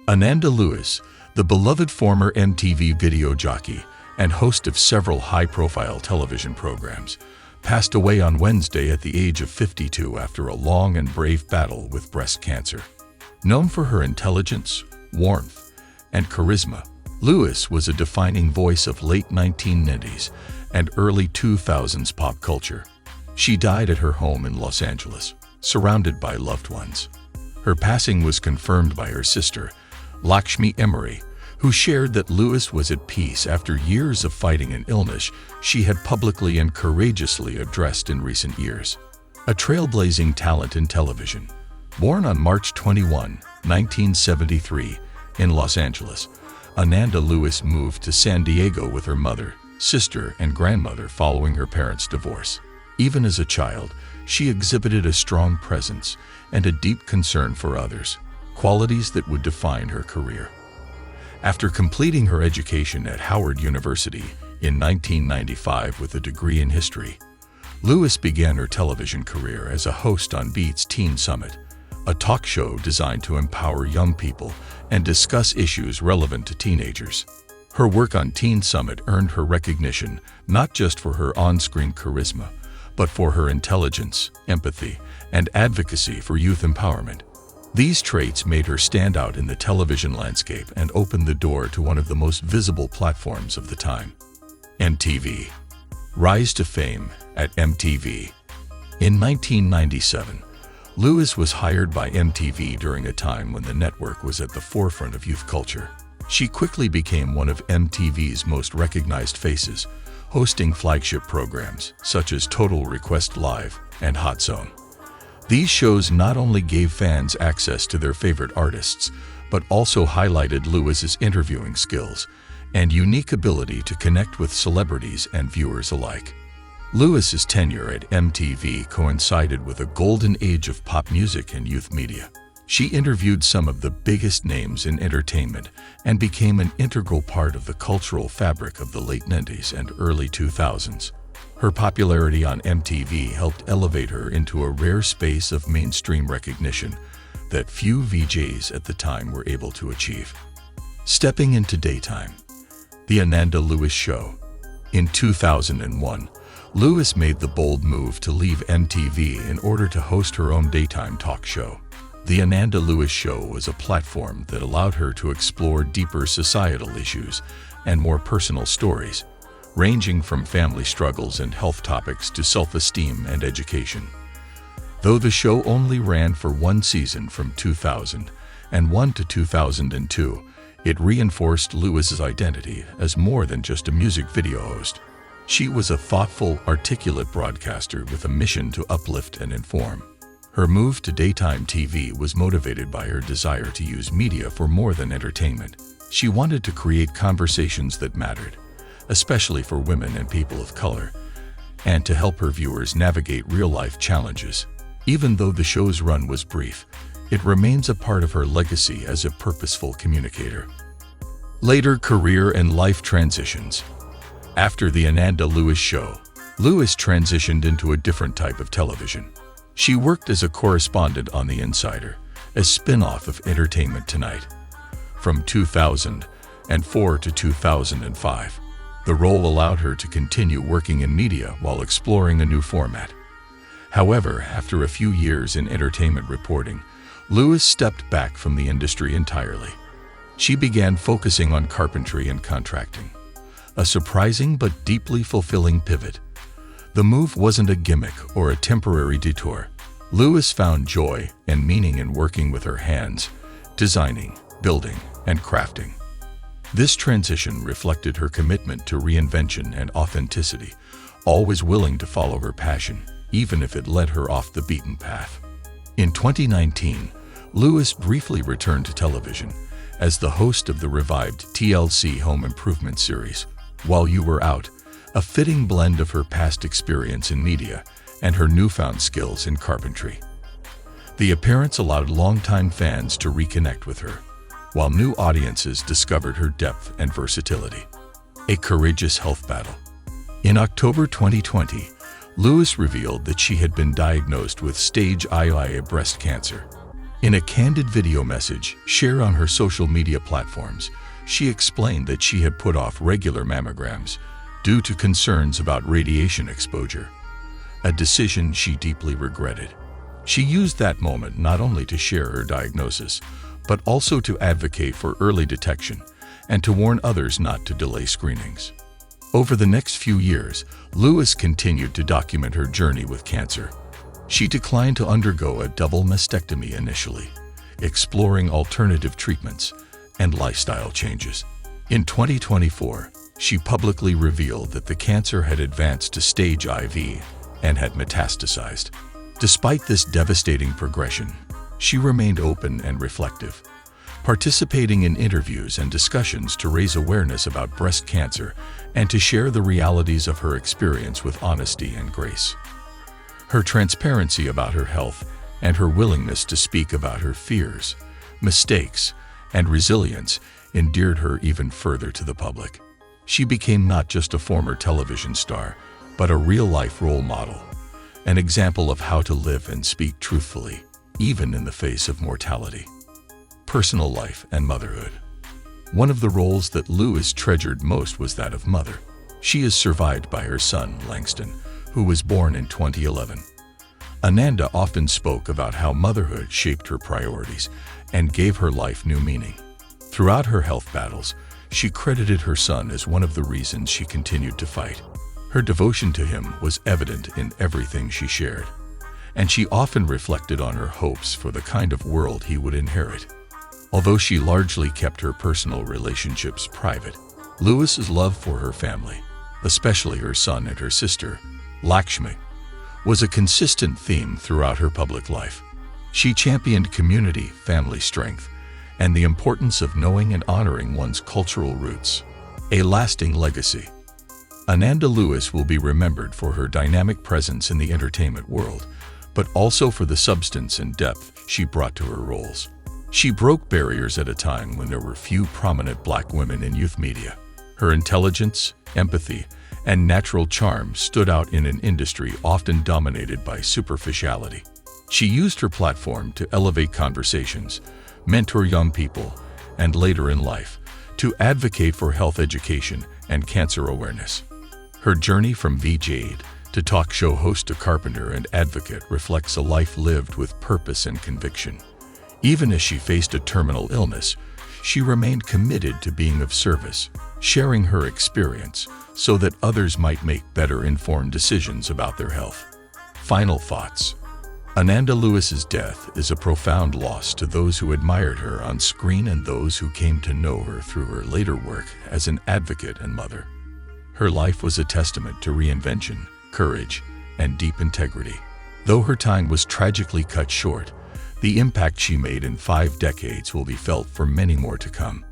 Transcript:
Ananda Lewis, the beloved former MTV video jockey and host of several high-profile television programs, passed away on Wednesday at the age of 52 after a long and brave battle with breast cancer. Known for her intelligence, warmth, and charisma, Lewis was a defining voice of late 1990s and early 2000s pop culture. She died at her home in Los Angeles, surrounded by loved ones. Her passing was confirmed by her sister, Lakshmi Emery, who shared that Lewis was at peace after years of fighting an illness she had publicly and courageously addressed in recent years. A trailblazing talent in television. Born on March 21, 1973, in Los Angeles, Ananda Lewis moved to San Diego with her mother, sister, and grandmother following her parents' divorce. Even as a child, she exhibited a strong presence and a deep concern for others, qualities that would define her career. After completing her education at Howard University in 1995 with a degree in history, Lewis began her television career as a host on Beat's Teen Summit, a talk show designed to empower young people and discuss issues relevant to teenagers. Her work on Teen Summit earned her recognition not just for her on-screen charisma, but for her intelligence, empathy, and advocacy for youth empowerment. These traits made her stand out in the television landscape and opened the door to one of the most visible platforms of the time. MTV. Rise to fame at MTV. In 1997, Lewis was hired by MTV during a time when the network was at the forefront of youth culture. She quickly became one of MTV's most recognized faces, hosting flagship programs such as Total Request Live and Hot Zone. These shows not only gave fans access to their favorite artists, but also highlighted Lewis's interviewing skills and unique ability to connect with celebrities and viewers alike. Lewis's tenure at MTV coincided with a golden age of pop music and youth media. She interviewed some of the biggest names in entertainment and became an integral part of the cultural fabric of the late 90s and early 2000s. Her popularity on MTV helped elevate her into a rare space of mainstream recognition that few VJs at the time were able to achieve. Stepping into daytime. The Ananda Lewis Show. In 2001, Lewis made the bold move to leave MTV in order to host her own daytime talk show. The Ananda Lewis Show was a platform that allowed her to explore deeper societal issues and more personal stories, ranging from family struggles and health topics to self-esteem and education. Though the show only ran for one season from 2001 to 2002, it reinforced Lewis's identity as more than just a music video host. She was a thoughtful, articulate broadcaster with a mission to uplift and inform. Her move to daytime TV was motivated by her desire to use media for more than entertainment. She wanted to create conversations that mattered, especially for women and people of color, and to help her viewers navigate real-life challenges. Even though the show's run was brief, it remains a part of her legacy as a purposeful communicator. Later career and life transitions. After the Ananda Lewis Show, Lewis transitioned into a different type of television. She worked as a correspondent on The Insider, a spin-off of Entertainment Tonight. From 2004 to 2005, the role allowed her to continue working in media while exploring a new format. However, after a few years in entertainment reporting, Lewis stepped back from the industry entirely. She began focusing on carpentry and contracting, a surprising but deeply fulfilling pivot. The move wasn't a gimmick or a temporary detour. Lewis found joy and meaning in working with her hands, designing, building, and crafting. This transition reflected her commitment to reinvention and authenticity, always willing to follow her passion, even if it led her off the beaten path. In 2019, Lewis briefly returned to television as the host of the revived TLC Home Improvement series, While You Were Out, a fitting blend of her past experience in media and her newfound skills in carpentry. The appearance allowed longtime fans to reconnect with her, while new audiences discovered her depth and versatility. A courageous health battle. In October 2020, Lewis revealed that she had been diagnosed with stage III breast cancer. In a candid video message shared on her social media platforms, she explained that she had put off regular mammograms due to concerns about radiation exposure, a decision she deeply regretted. She used that moment not only to share her diagnosis, but also to advocate for early detection and to warn others not to delay screenings. Over the next few years, Lewis continued to document her journey with cancer. She declined to undergo a double mastectomy initially, exploring alternative treatments and lifestyle changes. In 2024, she publicly revealed that the cancer had advanced to stage IV and had metastasized. Despite this devastating progression, she remained open and reflective, participating in interviews and discussions to raise awareness about breast cancer and to share the realities of her experience with honesty and grace. Her transparency about her health and her willingness to speak about her fears, mistakes, and resilience endeared her even further to the public. She became not just a former television star, but a real-life role model, an example of how to live and speak truthfully, even in the face of mortality. Personal life and motherhood. One of the roles that Lewis treasured most was that of mother. She is survived by her son, Langston, who was born in 2011. Ananda often spoke about how motherhood shaped her priorities and gave her life new meaning. Throughout her health battles, she credited her son as one of the reasons she continued to fight. Her devotion to him was evident in everything she shared, and she often reflected on her hopes for the kind of world he would inherit. Although she largely kept her personal relationships private, Lewis's love for her family, especially her son and her sister, Lakshmi, was a consistent theme throughout her public life. She championed community, family strength, and the importance of knowing and honoring one's cultural roots, a lasting legacy. Ananda Lewis will be remembered for her dynamic presence in the entertainment world, but also for the substance and depth she brought to her roles. She broke barriers at a time when there were few prominent Black women in youth media. Her intelligence, empathy, and natural charm stood out in an industry often dominated by superficiality. She used her platform to elevate conversations, mentor young people, and later in life, to advocate for health education and cancer awareness. Her journey from VJ to talk show host to carpenter and advocate reflects a life lived with purpose and conviction. Even as she faced a terminal illness, she remained committed to being of service, sharing her experience so that others might make better informed decisions about their health. Final thoughts. Ananda Lewis's death is a profound loss to those who admired her on screen and those who came to know her through her later work as an advocate and mother. Her life was a testament to reinvention, courage, and deep integrity. Though her time was tragically cut short, the impact she made in 5 decades will be felt for many more to come.